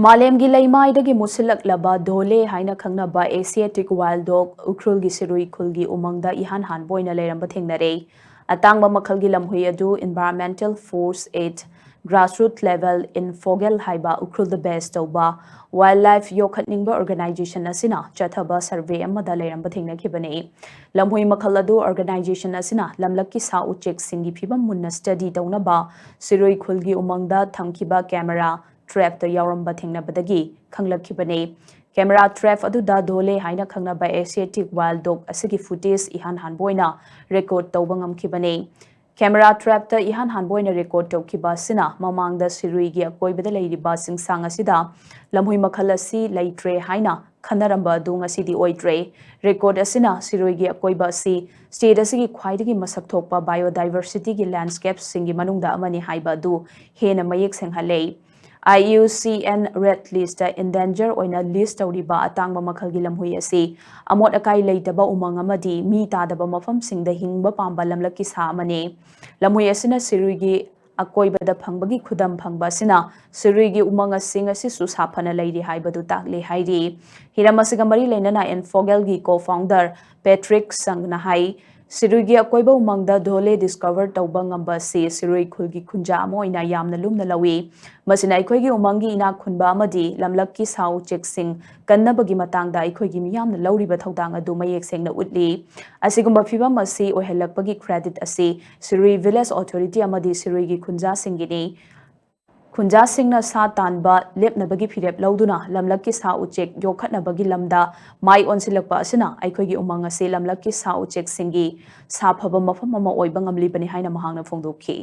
Malemgi leimaidagi musilaklaba dhole haina khangnaba Asiatic wild dog ukrulgi Shirui khulgi Umangda ihan han boina leiramba thengnare. Atangba makhalgi lamhui adu environmental force aid grassroots level in Fogel haiba ukrul the best tauba wildlife yokhatningba organization asina chathaba survey amada leiramba thengnakhibane. Lamhui makhal adu organization asina lamlakki sa uchek singi phibam munna study taunaba Shirui khulgi Umangda thamkiba camera trap to yauramba thengnabadagi khanglakkhibane. Camera trap aduda dhole haina khangnaba Asiatic wild dog asigi footage ihan hanboina record tawba ngamkhibane. Camera trap ta ihan hanboina record tawkhiba sina mamangda Shirui gi akoibada leiriba singsang asida lamhui makhal asi leitre haina khanaramba adu ngasidi oitre. Record asina Shirui gi akoiba asi state asigi khwaidagi masak thokpa biodiversity gi landscapes singi manungda amani haiba adu hena mayek senghalei. IUCN Red List Endanger oina list tawriba atangba makhalgi lamhui asi amot akai leitaba umang amadi mi tadaba mafam singda hingba pamba lamlaki sa amane lamhui asina Shirui gi akoibada phangbagi khudam phangba asina Shirui gi umang asing asi su saphana leiri haibadu takle hairi hiramasiga mari leinana en Fogel gi co-founder Patrick Sangna hai Shirui gi akoiba umangda dhole discover tawba ngamba si Shirui khulgi khunja amoina yamna lumna lawi masina ikhoigi umangi ina khunba amadi lamlakki sau checksing kannabagi matangda ikhoigi miyamna lauriba thaudang adu mayek sengna utli asigumba phibam asi ohelakpagi credit asi Shirui village authority amadi Shirui gi khunja singini Khunja singna sa tanba lepnabagi phirep lauduna lamlakki sa uchek yokhatnabagi lamda mai onsilakpa asina aikhoigi umang ase lamlakki sa uchek singi sa phaba mafam ama oiba ngamli bani haina mahangna phongdokhi